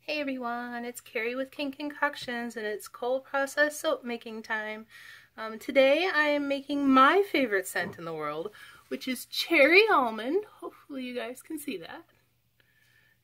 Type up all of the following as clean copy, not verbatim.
Hey everyone, it's Carrie with King Concoctions and it's cold process soap making time. Today I am making my favorite scent in the world, which is cherry almond. Hopefully you guys can see that.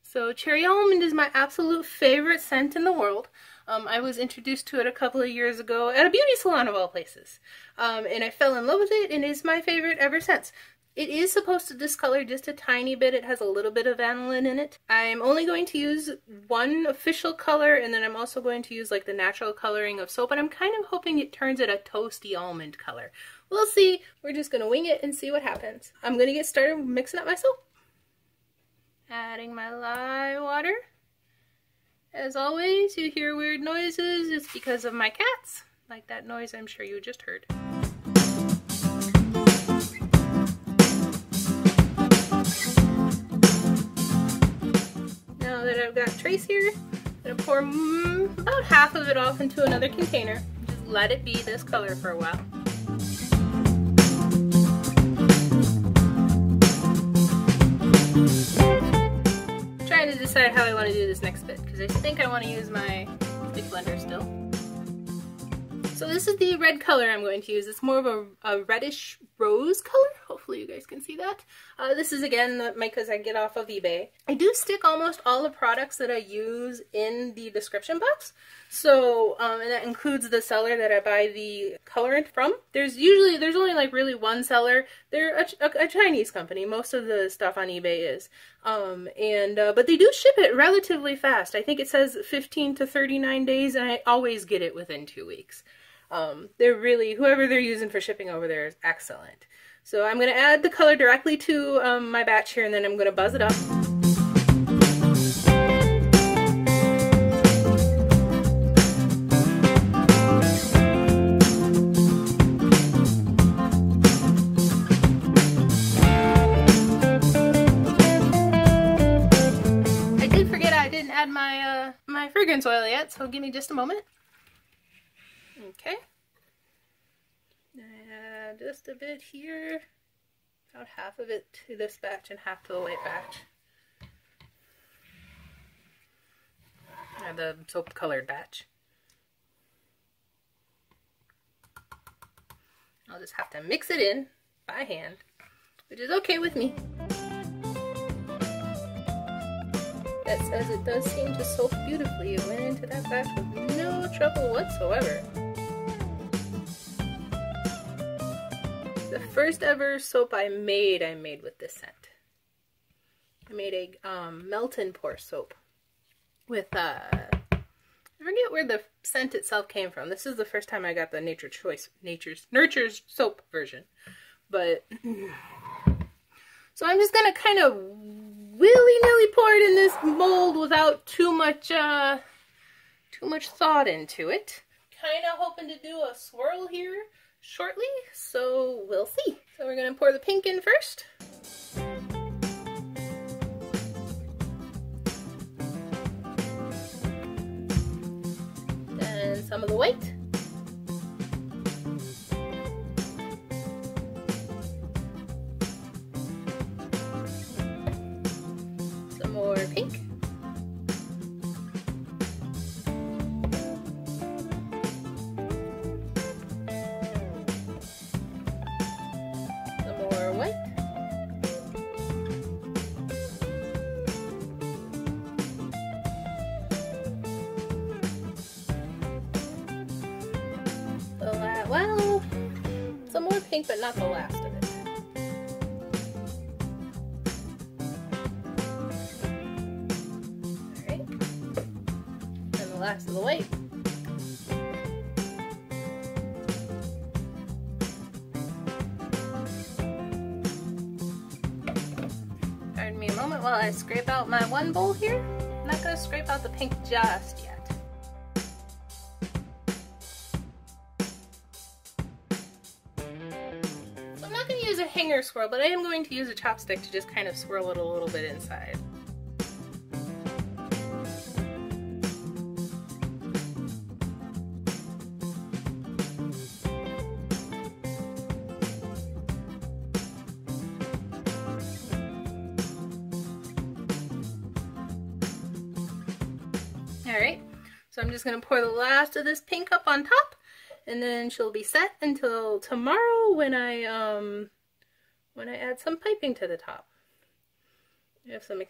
So cherry almond is my absolute favorite scent in the world. I was introduced to it a couple of years ago at a beauty salon of all places. And I fell in love with it and it's my favorite ever since. It is supposed to discolor just a tiny bit. It has a little bit of vanillin in it. I'm only going to use one official color, and then I'm also going to use like the natural coloring of soap, and I'm kind of hoping it turns it a toasty almond color. We'll see. We're just going to wing it and see what happens. I'm going to get started mixing up my soap. Adding my lye water. As always, you hear weird noises. It's because of my cats. Like that noise I'm sure you just heard. Now that I've got trace here, I'm going to pour about half of it off into another container. Just let it be this color for a while. I'm trying to decide how I want to do this next bit, because I think I want to use my stick blender still. So this is the red color I'm going to use. It's more of a reddish rose color. Hopefully you guys can see that. This is again the micas I get off of eBay. I do stick almost all the products that I use in the description box. So, and that includes the seller that I buy the colorant from. There's only like really one seller. They're a Chinese company. Most of the stuff on eBay is. But they do ship it relatively fast. I think it says 15 to 39 days, and I always get it within 2 weeks. They're really, whoever they're using for shipping over there is excellent. So I'm going to add the color directly to my batch here, and then I'm going to buzz it up. I did forget I didn't add my fragrance oil yet, so give me just a moment. Okay. Add just a bit here. About half of it to this batch and half to the white batch. Or the soap colored batch. I'll just have to mix it in by hand, which is okay with me. That says it does seem to soak beautifully. It went into that batch with no trouble whatsoever. The first ever soap I made with this scent. I made a melt and pour soap with, I forget where the scent itself came from. This is the first time I got the Nature's soap version. But, so I'm just going to kind of willy-nilly pour it in this mold without too much thought into it. Kind of hoping to do a swirl here shortly, so we'll see. So we're going to pour the pink in first. Then some of the white. Some more pink. Well, some more pink, but not the last of it. Alright. And the last of the white. Pardon me a moment while I scrape out my one bowl here. I'm not going to scrape out the pink just yet. Hanger swirl, but I am going to use a chopstick to just kind of swirl it a little bit inside. Alright, so I'm just going to pour the last of this pink up on top, and then she'll be set until tomorrow when I add some piping to the top.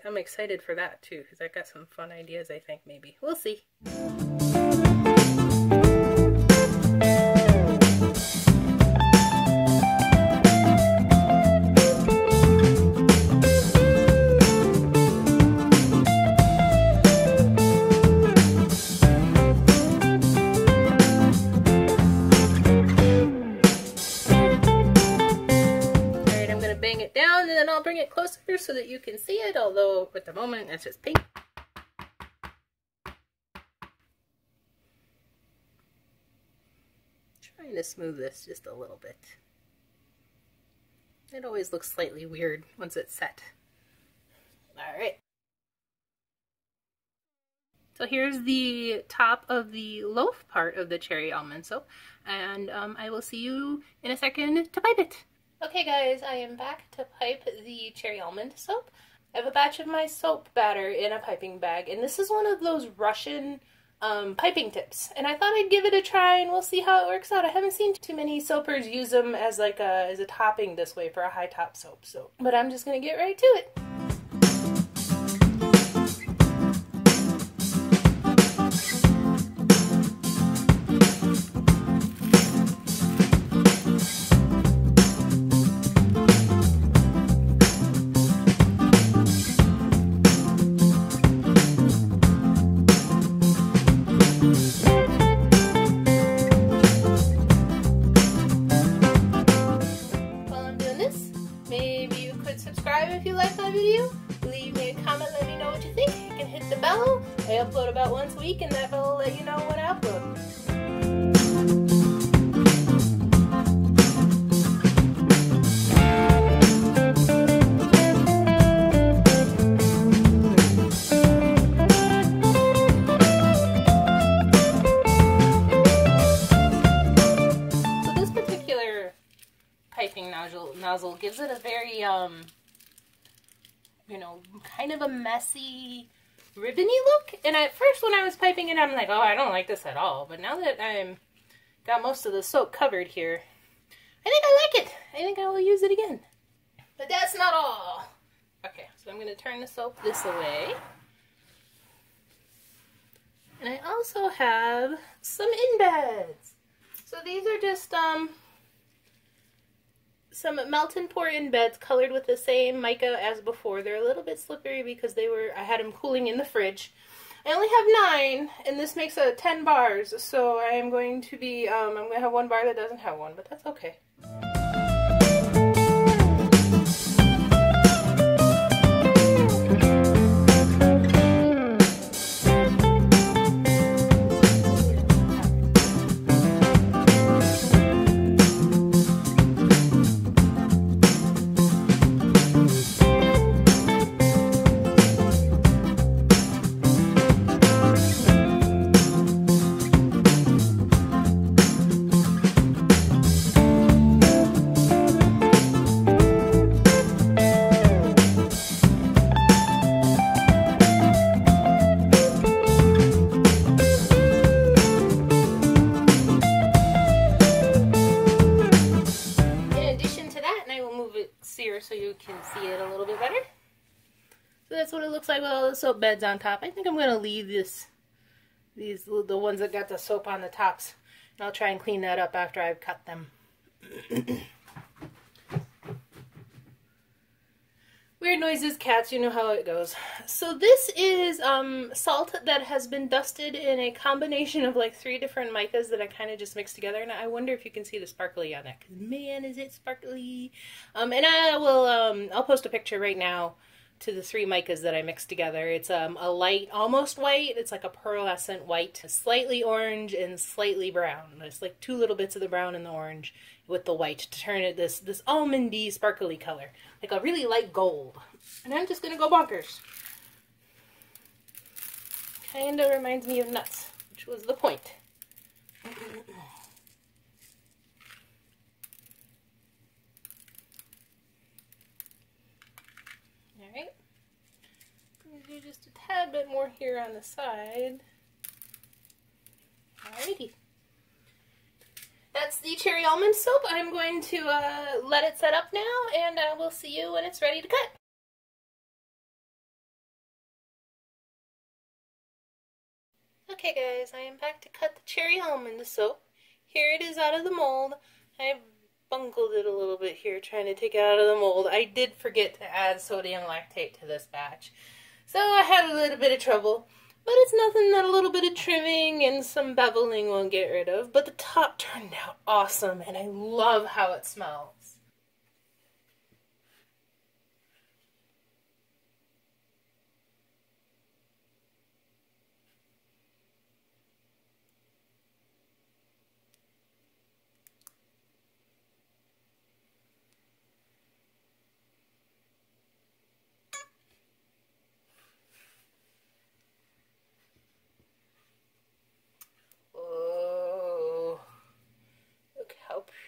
I'm excited for that too, because I got some fun ideas, I think, maybe. We'll see. I'll bring it closer so that you can see it, although at the moment it's just pink. Trying to smooth this just a little bit. It always looks slightly weird once it's set. Alright. So here's the top of the loaf part of the cherry almond soap, and I will see you in a second to pipe it. Okay guys, I am back to pipe the cherry almond soap. I have a batch of my soap batter in a piping bag, and this is one of those Russian piping tips. And I thought I'd give it a try and we'll see how it works out. I haven't seen too many soapers use them as like as a topping this way for a high top soap. But I'm just gonna get right to it. If you like my video, leave me a comment, let me know what you think. You can hit the bell. I upload about once a week, and that bell will let you know when I upload. So this particular piping nozzle gives it a very you know, kind of a messy, ribbony look. And at first when I was piping it, I'm like, oh, I don't like this at all. But now that I'm got most of the soap covered here, I think I like it. I think I will use it again. But that's not all. Okay, so I'm going to turn the soap this away. And I also have some Embeds. So these are just some melt and pour Embeds colored with the same mica as before. They're a little bit slippery because I had them cooling in the fridge. I only have 9, and this makes 10 bars, so I am going to be, I'm going to have one bar that doesn't have one, but that's okay. So you can see it a little bit better. So that's what it looks like with all the soap beds on top. I think I'm going to leave the ones that got the soap on the tops. And I'll try and clean that up after I've cut them. Weird noises, cats, you know how it goes. So this is salt that has been dusted in a combination of like 3 different micas that I kind of just mixed together. And I wonder if you can see the sparkly on that, because man, is it sparkly. And I will, I'll post a picture right now to the 3 micas that I mixed together. It's a light, almost white. It's like a pearlescent white, slightly orange, and slightly brown. It's like 2 little bits of the brown and the orange with the white to turn it this almondy, sparkly color. Like a really light gold. And I'm just going to go bonkers. Kind of reminds me of nuts, which was the point. Alright. I'm going to do just a tad bit more here on the side. Alrighty. That's the cherry almond soap. I'm going to let it set up now, and we'll see you when it's ready to cut. Okay guys, I am back to cut the cherry almond soap. Here it is out of the mold. I bungled it a little bit here trying to take it out of the mold. I did forget to add sodium lactate to this batch, so I had a little bit of trouble. But it's nothing that a little bit of trimming and some beveling won't get rid of. But the top turned out awesome, and I love how it smells.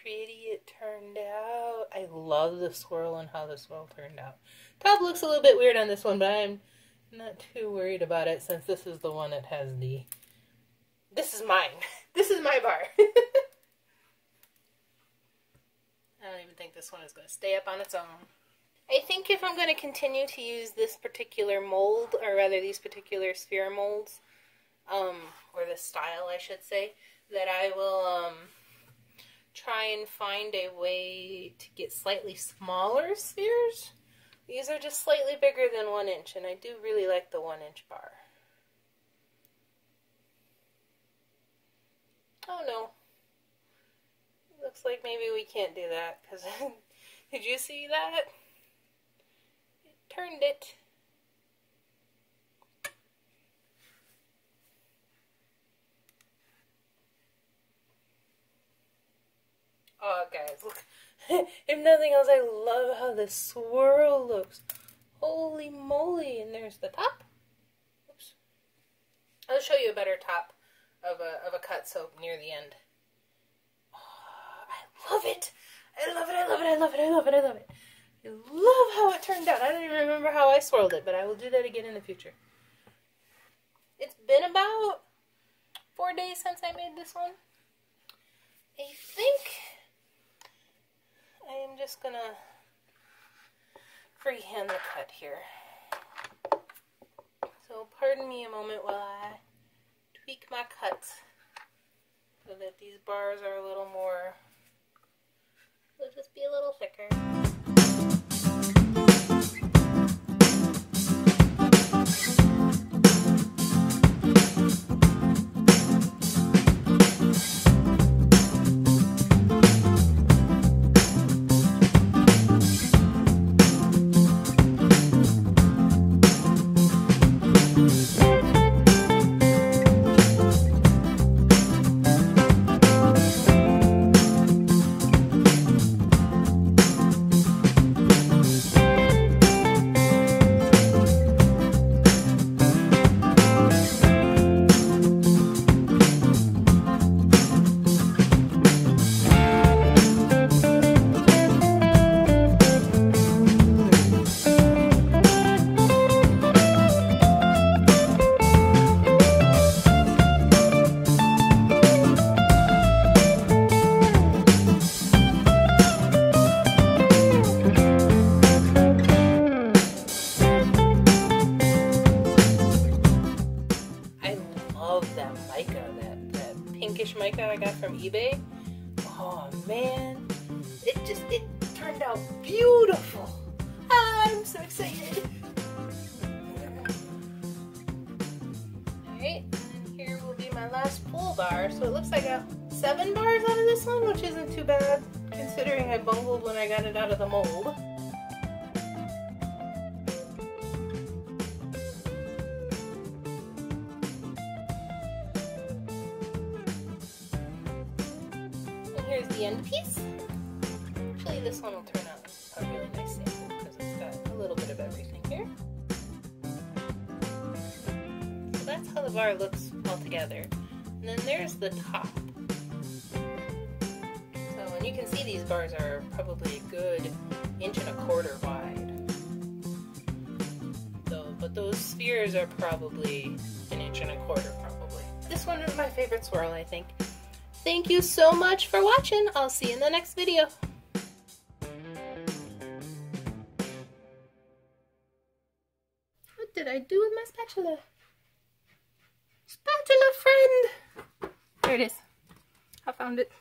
Pretty it turned out. I love the swirl and how the swirl turned out. Top looks a little bit weird on this one, but I'm not too worried about it since this is the one that has the... This is mine. This is my bar. I don't even think this one is going to stay up on its own. I think if I'm going to continue to use this particular mold, or rather these particular sphere molds, or the style I should say, that I will try and find a way to get slightly smaller spheres. These are just slightly bigger than 1 inch, and I do really like the 1 inch bar. Oh no. Looks like maybe we can't do that, because did you see that? It turned it. Oh, guys, look. If nothing else, I love how the swirl looks. Holy moly. And there's the top. Oops. I'll show you a better top of a cut soap near the end. Oh, I love it. I love it, I love it, I love it, I love it, I love it. I love how it turned out. I don't even remember how I swirled it, but I will do that again in the future. It's been about 4 days since I made this one. I think I am just gonna freehand the cut here. So pardon me a moment while I tweak my cuts so that these bars are a little more, they'll just be a little thicker. Mica I got from eBay. Oh man, it turned out beautiful. I'm so excited. Alright, and then here will be my last full bar. So it looks like I got 7 bars out of this one, which isn't too bad considering I bungled when I got it out of the mold. Here's the end piece. Actually, this one will turn out a really nice sample because it's got a little bit of everything here. So that's how the bar looks all together. And then there's the top. So, and you can see these bars are probably a good 1.25 inches wide. So, but those spheres are probably 1.25 inches probably. This one, my favorite swirl, I think. Thank you so much for watching. I'll see you in the next video. What did I do with my spatula? Spatula friend! There it is. I found it.